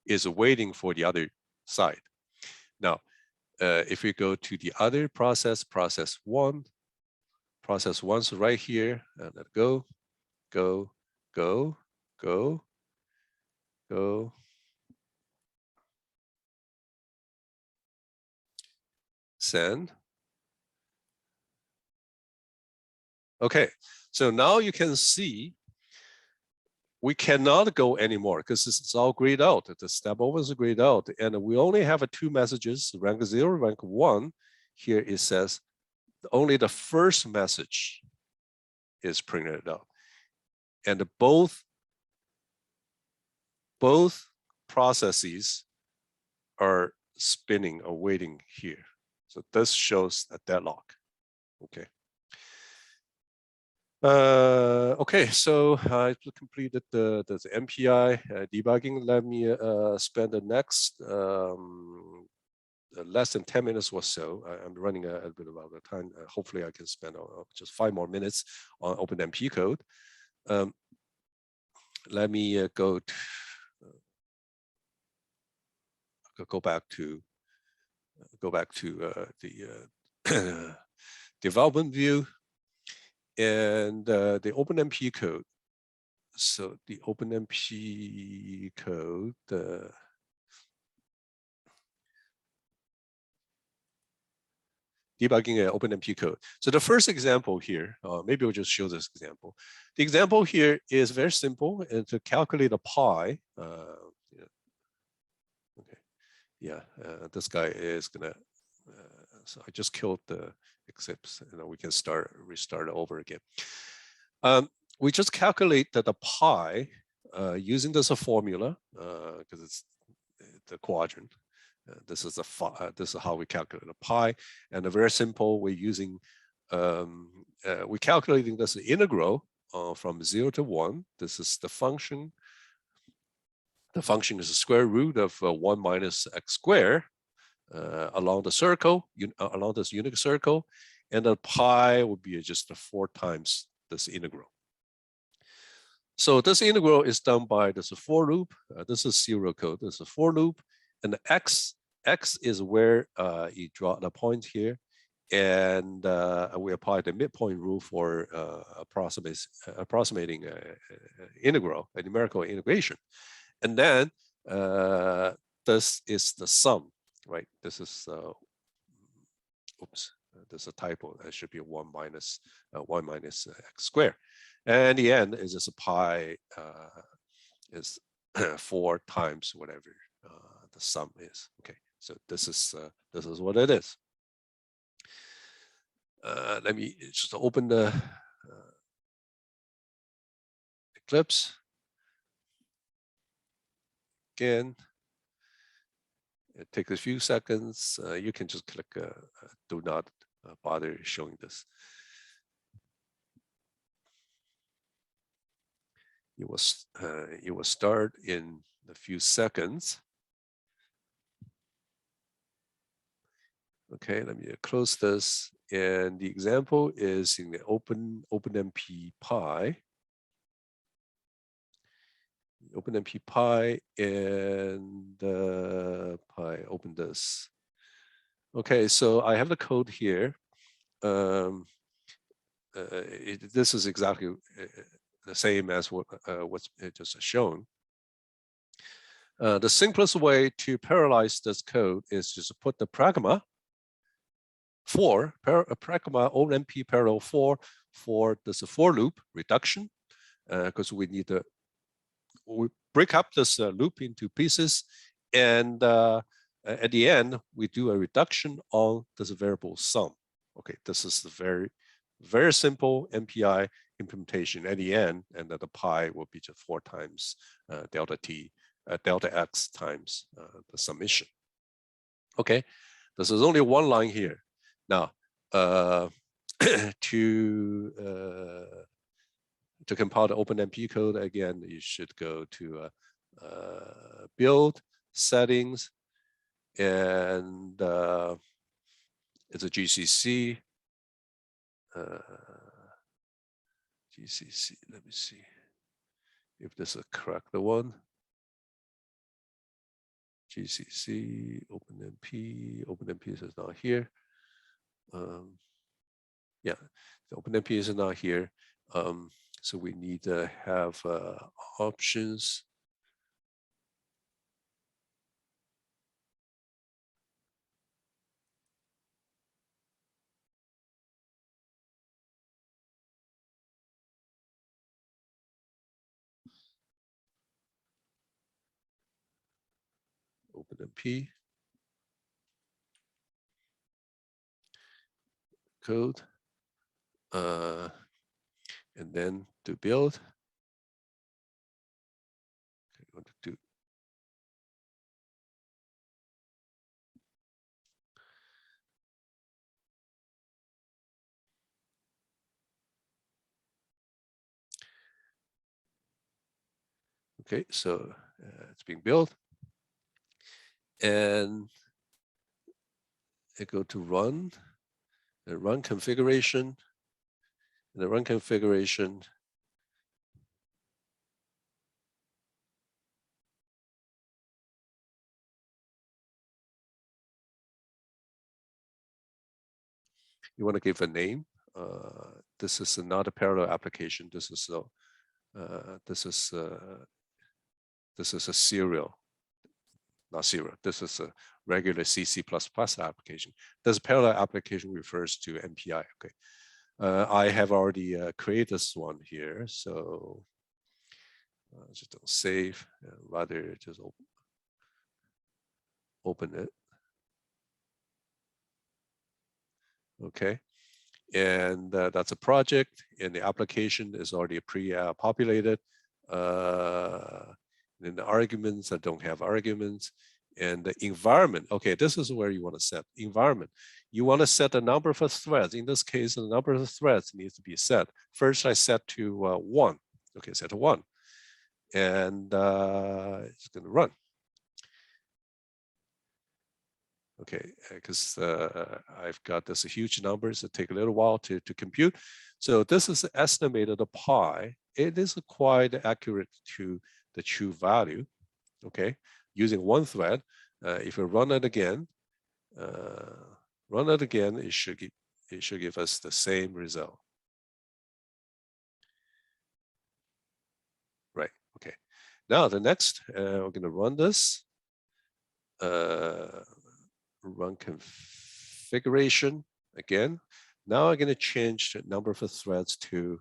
Speaker 1: is waiting for the other side. Now, if we go to the other process, process one's right here, and let go. Send. Okay, so now you can see we cannot go anymore because this is all grayed out. The step over is grayed out, and we only have two messages: rank 0, rank 1. Here it says only the first message is printed out, and both processes are spinning or waiting here. So this shows a deadlock. Okay. Okay, so I completed the MPI debugging. Let me spend the next less than 10 minutes or so. I'm running a bit about the time. Hopefully I can spend just 5 more minutes on Openmp code. Let me go back to the development view and the Openmp code. So the Openmp code, debugging Openmp code. So the first example here, maybe we'll just show this example. The example here is very simple, and to calculate a pi. Okay, yeah, this guy is gonna. So I just killed the Eclipse, and we can restart over again. We just calculate that the pi using this formula because it's the quadrant. This is how we calculate a pi, and very simple. We're using we're calculating this integral from 0 to 1. This is the function. The function is the square root of 1 minus x squared along the circle, along this unit circle, and the pi would be just 4 times this integral. So this integral is done by this for loop. This is serial code. This is a for loop, and the x is where you draw the point here, and we apply the midpoint rule for approximating integral, a numerical integration, and then this is the sum, right? This is oops, there's a typo. That should be 1 minus x squared. And the end is just a pi is 4 times whatever the sum is. Okay, so this is what it is. Let me just open the Eclipse again. It takes a few seconds. You can just click do not bother showing this. It will start in a few seconds. Okay, let me close this. And the example is in the Openmp Pi. Openmp Pi and Pi. Open this. Okay, so I have the code here. This is exactly the same as what's just shown. The simplest way to parallelize this code is just to put the pragma pragma Onmp parallel for this for loop reduction, because we break up this loop into pieces, and at the end we do a reduction on this variable sum. Okay, this is the very simple MPI implementation at the end, and that the pi will be just 4 times delta x times the summation. Okay, this is only one line here. Now, to compile the Openmp code, again, you should go to build, settings, and it's a GCC. GCC, let me see if this is correct one. GCC, Openmp is not here. Yeah, the Openmp is not here. So we need to have options. Openmp Code, and then to build. Okay, want to do okay, so it's being built, and I go to run, the run configuration. In the run configuration, you want to give a name. This is not a parallel application. This is a serial, not serial. This is a regular C++ application. This parallel application refers to MPI. Okay, I have already created this one here, so just don't save. Rather, just open it. Okay. And that's a project, and the application is already pre-populated. Then the arguments, I don't have arguments. And the environment, okay, this is where you want to set environment. You want to set the number of threads. In this case, the number of threads needs to be set. First, I set to 1. Okay, set to 1. And it's going to run. Okay, because I've got this huge numbers that take a little while to compute. So this is estimated pi. It is quite accurate to the true value. Okay, using one thread. If we run it again, it should give us the same result. Right. Okay. Now the next, we're going to run this. Run configuration again. Now I'm going to change the number of threads to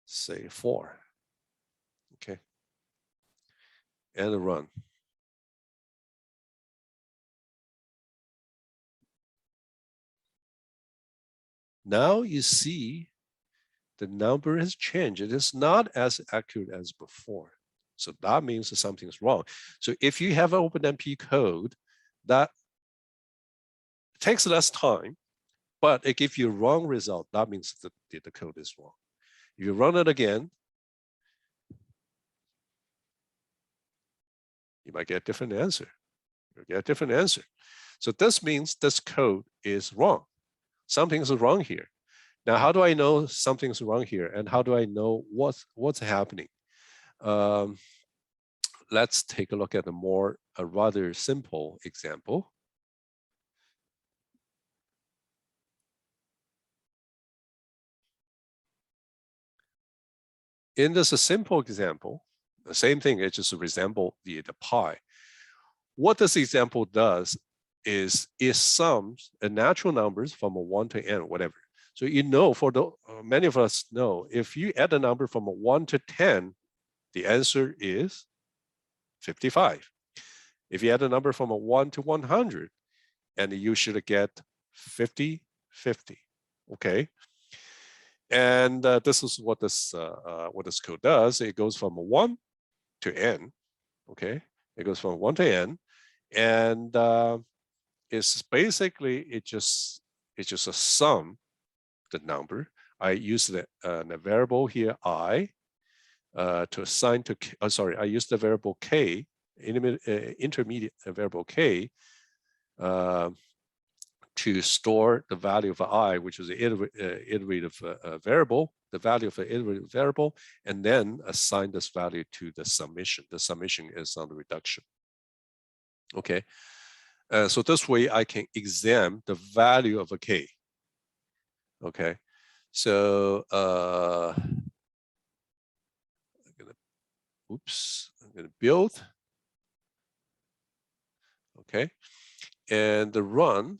Speaker 1: say 4. Okay, and run. Now you see the number has changed. It is not as accurate as before. So that means that something's wrong. So if you have an Openmp code that takes less time, but it gives you a wrong result, that means that the code is wrong. If you run it again, you might get a different answer. You'll get a different answer. So this means this code is wrong. Something's wrong here. Now, how do I know something's wrong here? And how do I know what's happening? Let's take a look at a rather simple example. In this simple example, the same thing, it just resembles the pi. What this example does is it sums the natural numbers from 1 to n, whatever. So you know, for the many of us know, if you add a number from 1 to 10, the answer is 55. If you add a number from 1 to 100, and you should get 50, 50. Okay. And this is what this code does. It goes from 1 to n. Okay. It goes from 1 to n, and it's basically it just a sum the number. I use the variable here I to assign to I use the variable k, intermediate variable k, to store the value of I, which is an iterative variable, the value of an iterative variable, and then assign this value to the summation. The summation is on the reduction. Okay, so this way I can examine the value of a k. Okay, so I'm gonna build. Okay, and the run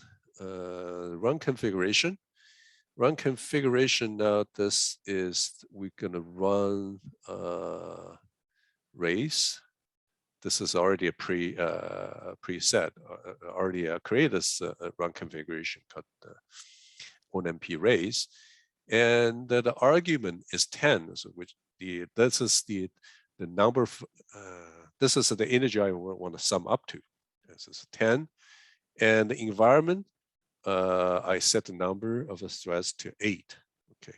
Speaker 1: configuration. Run configuration. Now this is we're gonna run raise. This is already a preset, already created this run configuration called Openmp raise, and the argument is 10. So which this is the number of this is the integer I want to sum up to. This is 10, and the environment I set the number of the threads to 8. Okay,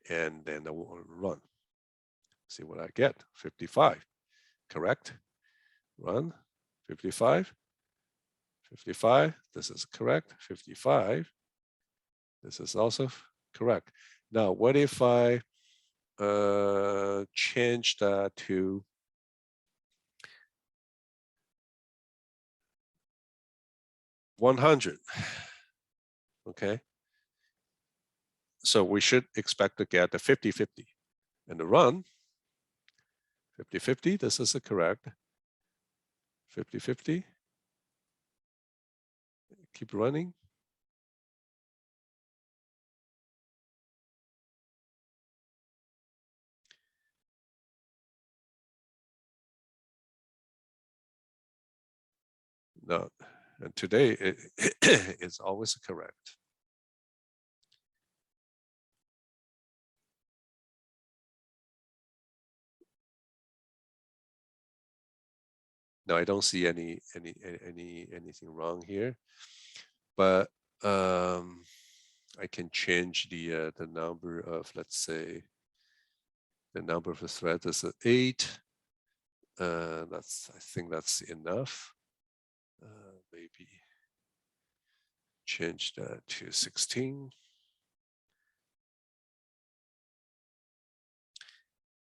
Speaker 1: and then I will run. See what I get. 55. Correct. Run. 55. 55. This is correct. 55. This is also correct. Now, what if I change that to 100? Okay. So we should expect to get the 50-50. And the run, 50-50, this is correct. 50-50. Keep running. No, and today it's always correct. No, I don't see anything wrong here, but I can change the number of, let's say, the number of the threads is 8. I think that's enough. Maybe change that to 16.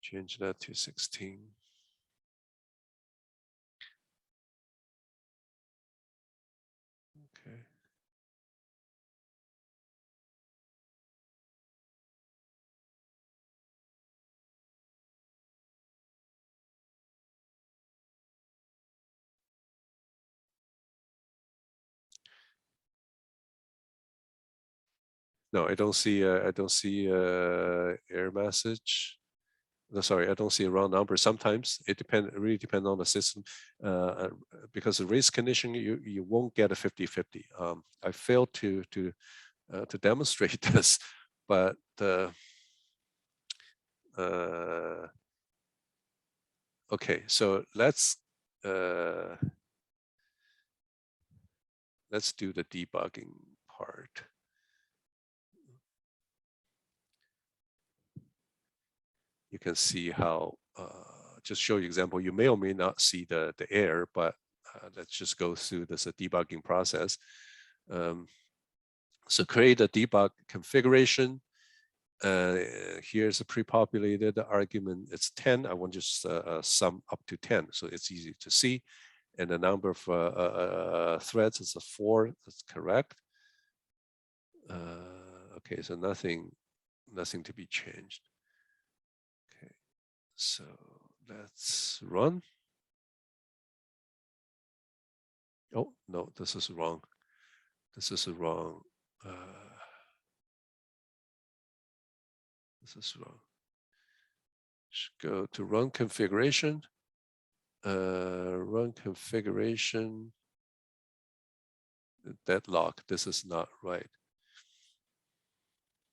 Speaker 1: Change that to 16. Okay. No, I don't see error message. No, sorry, I don't see a wrong number. Sometimes it really depends on the system, because the race condition you won't get a 50-50. I failed to demonstrate this, but okay. So let's do the debugging part. You can see how, just show you example, you may or may not see the error, but let's just go through this debugging process. So create a debug configuration. Here's a pre-populated argument. It's 10. I want just sum up to 10, so it's easy to see. And the number of threads is 4. That's correct. Okay, so nothing to be changed. Okay, so let's run. Oh no, this is wrong. This is wrong. This is wrong. Just go to run configuration. Run configuration. Deadlock. This is not right.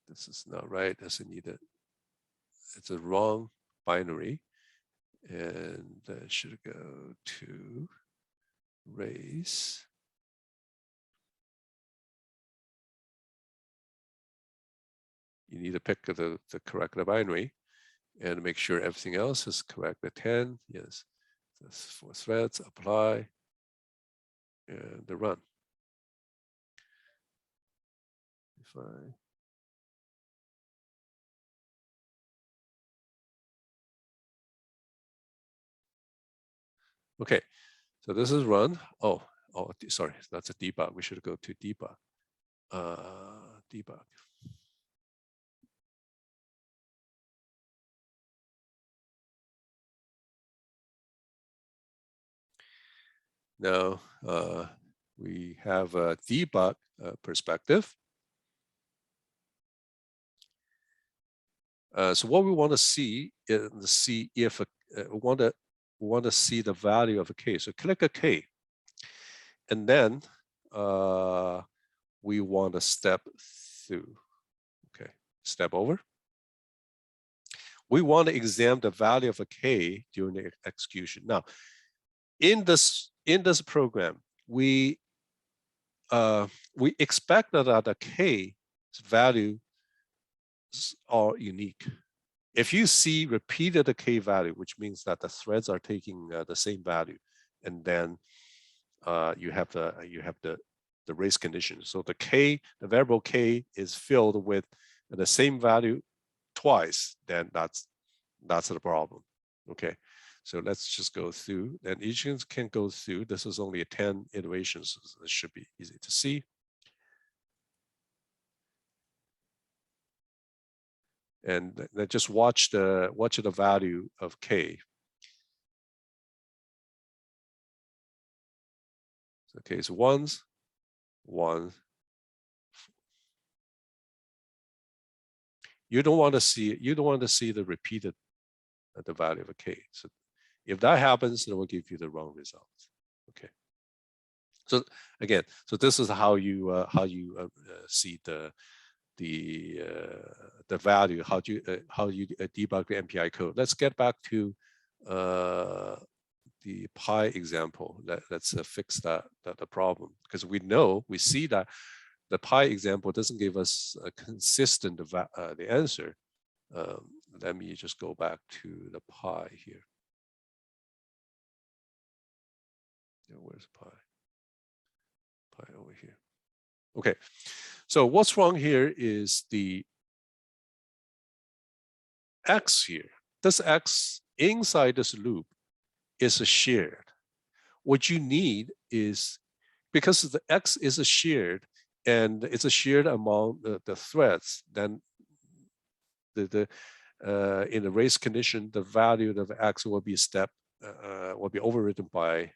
Speaker 1: This is not right. Doesn't need it. It's a wrong binary, and that should go to raise. You need to pick the correct binary and make sure everything else is correct. The 10, yes. That's 4 threads, apply, and the run. Fine. Okay, so this is run. Oh, sorry, that's a debug. We should go to debug. Debug. Now we have a debug perspective. So what we want to see is if we want to want to see the value of a k. So click a k, and then we want to step through. Okay, step over. We want to examine the value of a k during the execution. Now, in this program, we expect that the k value are unique. If you see repeated k value, which means that the threads are taking the same value, and then you have the race condition. So the variable k is filled with the same value twice, then that's the problem. Okay, so let's just go through, and each can go through. This is only 10 iterations, so this should be easy to see. And then just watch the value of k. So k is ones, one. You don't want to see the repeated the value of a k. So if that happens, it will give you the wrong results. Okay. So again, so this is how you see the value, how you debug the MPI code. Let's get back to the pi example. Let's fix the problem, because we see that the pi example doesn't give us a consistent the answer. Let me just go back to the pi here. Where's pi? Pi over here. Okay, so what's wrong here is the x here. This x inside this loop is shared. What you need is, because the x is shared and it's shared among the threads, then in the race condition, the value of x will be will be overridden by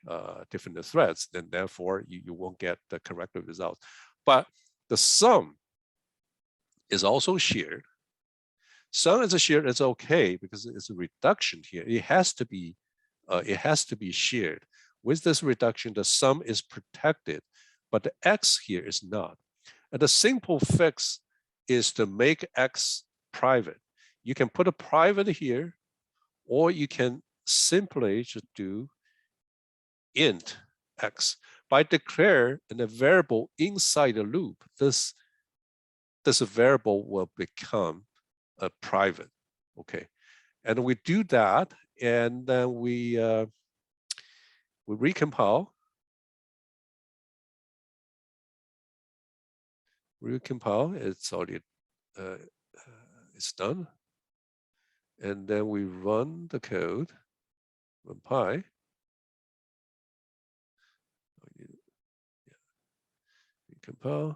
Speaker 1: different threads. Then therefore you won't get the correct result. But the sum is also shared. Sum is shared. It's okay because it's a reduction here. It has to be shared. With this reduction, the sum is protected, but the x here is not. And the simple fix is to make x private. You can put a private here, or you can simply just do int x. By declare a variable inside the loop, this variable will become a private. Okay, and we do that, and then we recompile. It's already it's done, and then we run the code. Run pi. Recompile.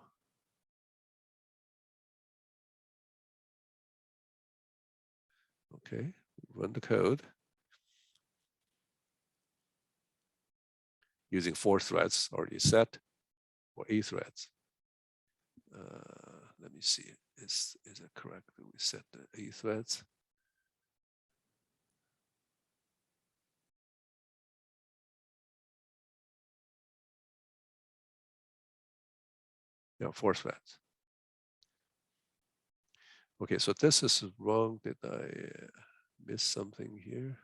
Speaker 1: Okay, run the code using 4 threads already set, or 8 threads. Let me see. Is it correct that we set the 8 threads? Yeah, 4 threads. Okay, so this is wrong. Did I miss something here?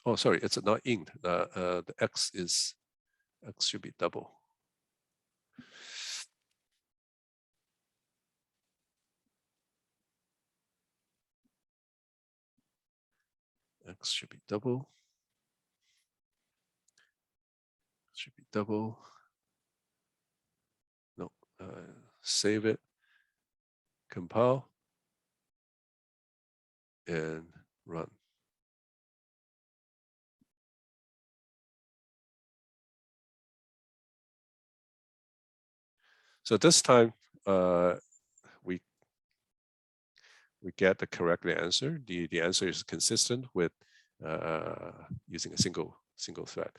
Speaker 1: Oh, sorry, it's not int. The x should be double. X should be double. Should be double. No, save it, compile, and run. So this time, we get the correct answer. The answer is consistent with using a single thread.